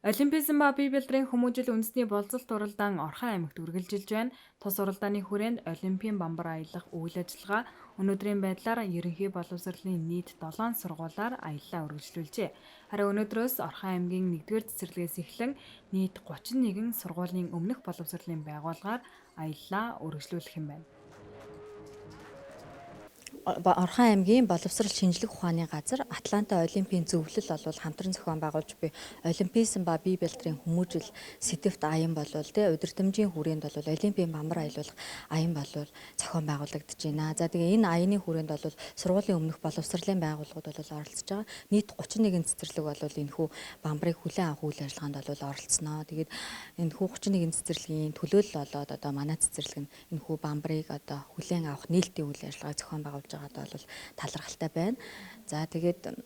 Олимпизм ба бие бэлтрийн хүмүүжил үндэсний болцолт уралдаан Орхон аймагт үргэлжилж байна. Тус уралдааны хүрээнд Олимпийн бамбар аялах үйл ажиллагаа өнөөдрийн байдлаар ерөнхий боловсролын нийт 7 сургуулиар аяллаа үргэлжлүүлжээ. Харин өнөөдрөөс Орхон аймгийн 1-р цэцэрлэгээс эхлэн нийт 31 сургуулийн өмнөх боловсролын байгууллагаар аяллаа үргэлжлүүлэх юм байна. Орхон аймгийн боловсрол шинжлэх ухааны газар Атланта Олимпийн зөвлөл олвол хамтран зохион байгуулж буй Олимпизм ба бие бэлтрийн хүмүүжил сэдвт аян болвол удирдамжийн хүрээнд бол Олимпийн бамбар аялуулах аян болвол зохион байгуулагдаж байна. За тэгээ энэ аяны хүрээнд бол сургуулийн өмнөх боловсролын байгууллагууд бол оролцож байгаа. Нийт 31 цэцэрлэг бол энэхүү бамбарыг хүлээн авах үйл ажиллагаанд бол оролцсноо. Тэгээд энэхүү 31 цэцэрлэгийн төлөөлөл болоод одоо манай цэцэрлэг нь энэхүү бамбарыг одоо хүлээн авах нээлтийн үйл ажиллагааг зохион байгуулж байгаад бол талархалтай байна. За тэгээд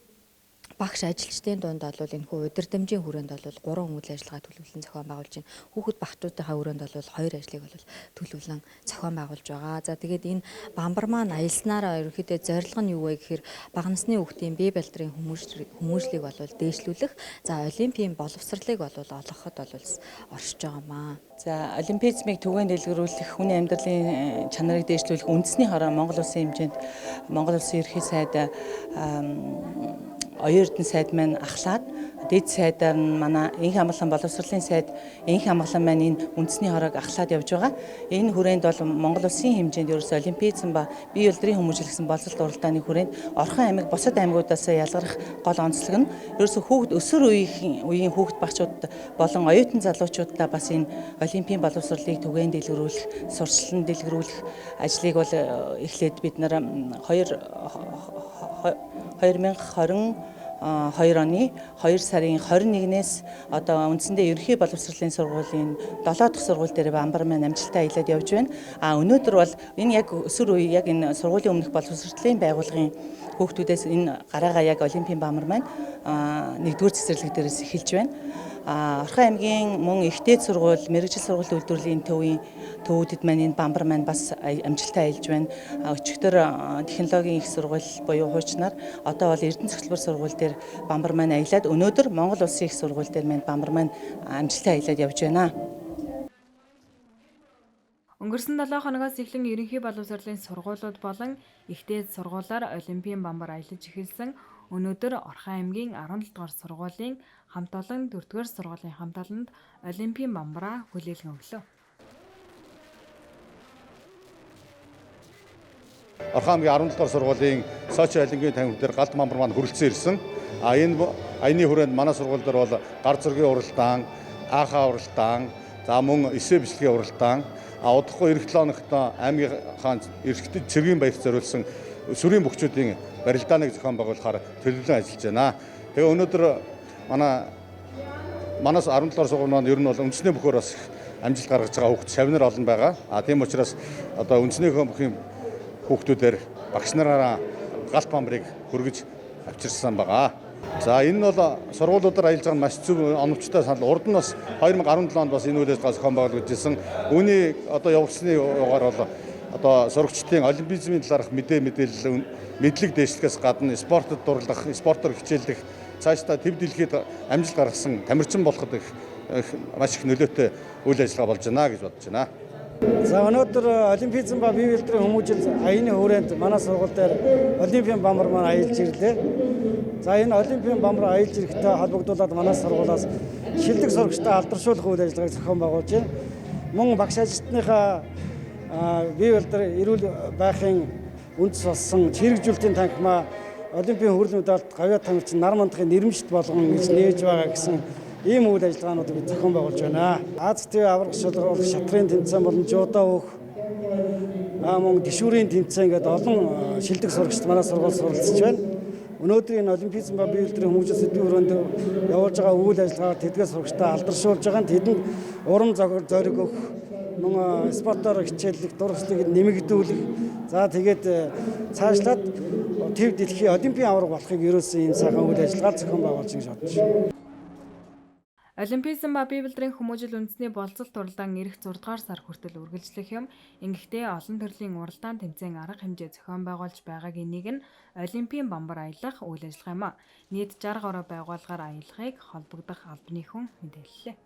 багш ажилчдын дунд бол энэхүү удирдамжийн хүрээнд бол 3 үйл ажиллагаа төлөвлөн зохион байгуулж байна. Хүүхэд багчуудынхаа хүрээнд бол 2 ажлыг бол төлөвлөн зохион байгуулж байгаа. За тэгээд энэ бамбар маань аялснараа ерөнхийдөө зорилго нь юу вэ гэхээр бага насны хүүхдийн бие бэлтрийн хүмүүжлийг бол дээшлүүлэх, за олимпийн боловсролыг бол олгоход бол оршиж байгаамаа. За олимпизмыг түгээн дэлгэрүүлэх, хүний амьдралын чанарыг дээшлүүлэх үндэсний хороо Монгол улсын хэмжээнд Монгол улсын ерөнхий сайд оюун эрдэнэ сайд маань ахлаад дэд сайдаар нь манай энх амгалан боловсролын сайд энх амгалан маань энэ үндэсний хороог ахлаад явж байгаа. Энэ хүрээнд бол Монгол улсын хэмжээнд ерөөсөө олимпизм ба бие бэлтрийн хүмүүжил гэсэн боловсрол уралдааны хүрээнд Орхон аймаг бусад аймагуудаас ялгарх гол онцлог нь ерөөсөө хүүхэд өсвөр үеийн хүүхэд багчууд болон оюутан залуучуудаа бас энэ олимпийн боловсролыг түгээн дэлгэрүүлэх, сурчлан дэлгэрүүлэх ажлыг бол эхлээд бид нар 2022 оны 2 сарын 21-ээс одоо үндсэндээ ерөнхий боловсролын сургуулийн 7 дахь сургууль дээр бамбар маань амжилттай аялаад явж байна. Өнөөдөр бол энэ яг өсвөр үе яг энэ сургуулийн өмнөх боловсролын байгууллагын хүүхдүүдээс энэ гараагаа яг олимпийн бамбар маань 1-р цэцэрлэг дээрээс эхэлж байна. Орхон аймгийн мөн ихтэй сургууль, мэргэжил сургуулийн үйлдвэрлэлийн төвүүдэд маань энэ бамбар маань бас амжилттай аялж байна. Өчигдөр технологийн их сургууль буюу хуучнаар одоо бол Эрдэнэ цогцлбор сургууль дээр бамбар маань аялаад өнөөдөр Монгол улсын их сургууль дээр маань бамбар маань амжилттай аялаад явж байна. Өнгөрсөн 7 хоногоос эхлэн ерөнхий боловсролын сургуулиуд болон ихтэй сургуулиар олимпийн бамбар аялаж эхэлсэн. Өнөөдөр Орхон аймгийн 17 дугаар сургуулийн хамт олон 4 дугаар сургуулийн хамт олонд олимпийн бамбараа хүлээлгэн өглөө. Орхон аймгийн 17 дугаар сургуулийн Сочи алингийн тамхи дээр галт бамбар маань хүрэлцэн ирсэн. Энэ аяны хүрээнд манай сургууль дээр бол гар зургийн уралдаан, аахаа уралдаан, за мөн эсэ бичлэгийн уралдаан, удахгүй эх 7 хоногт аймгийнхаа эрхтэд цэргийн баярт зориулсан сүрийн бөхчүүдийн барилдааныг зохион байгуулахаар төлөвлөн ажиллаж байна. Тэгээ өнөөдөр манаас 17 дугаар сургууль маань ер нь бол үндэсний бөхөр бас амжилт гаргаж байгаа хүүхд шавнар олон байгаа. Тийм учраас одоо үндэснийхөө бүхэн хүүхдүүдээр багш нараараа галт бамбарыг хүргэж авчирсан байгаа. За энэ нь бол сургуулиудаар аялж байгаа нь маш зөв оновчтой санал. Урд нь бас 2017 онд бас энэ үйл ажиллагаа зохион байгуулагдаж ирсэн. Үүний одоо явуулсны угаар бол одоо сурагчдын олимпизмын талаарх мэдээлэл мэдлэг дээшлэхээс гадна спортод дурлах, спортоор хичээллэх, цаашдаа төв дэлхийд амжилт гаргасан тамирчин болоход их маш их нөлөөтэй үйл ажиллагаа болж байна гэж бодож байна. За өнөөдөр олимпизм ба бие бэлтрийн хүмүүжил аяны хүрээнд манай сургууль дээр олимпийн бамбар маань аялж ирлээ. За энэ олимпийн бамбар аялж ирэхтэй холбогдуулаад манай сургуулиас шилдэг сурагчдаа алдаршуулах үйл ажиллагааг зохион байгуулж байна. Мөн багш ажилтныхаа бие бэлтрийн эрүүл байхын үндэс болсон хэрэгжүүлэлтийн танхимаа олимпийн хүрээлэн медальт гавьяа тамирчин нар мандахын нэрмжт болгон гэж нээж байгаа гэсэн ийм үйл ажиллагаануудыг бид зохион байгуулж байна. Аз төв аврах шалгаруулах шатрын тэмцээн болон жуудаа өөх мөн гишүүрийн тэмцээн гэдэг олон шилдэг сурагчид манай сургууль суралцж байна. Өнөөдрийн олимпизм ба бие бэлтрийн хүмүүжил сэдвийн хүрээнд явуулж байгаа үйл ажиллагаа тэдгээр сурагчдаа алдаршуулж байгаа. Тэдэнд урам зориг өгөх, мөн спортоор хичээллэх, дурсгалыг нэмэгдүүлэх. За тэгээд цаашлаад төв дэлхийн олимпийн аварга болохыг ерөөсөн энэ сайхан үйл ажиллагаа зохион байгуулж гэж бодож байна. Олимпизм ба бие бэлтрийн хүмүүжил үндэсний болцолт уралдаан ирэх 6 дугаар сар хүртэл үргэлжлэх юм. Ингэхдээ олон төрлийн уралдаан тэмцээн арга хэмжээ зохион байгуулж байгаагийн нэг нь Олимпийн бамбар аялах үйл ажиллагаа юм а. Нийт 60 гаруй байгууллагаар аялахыг холбогдох албаны хүн мэдээллээ.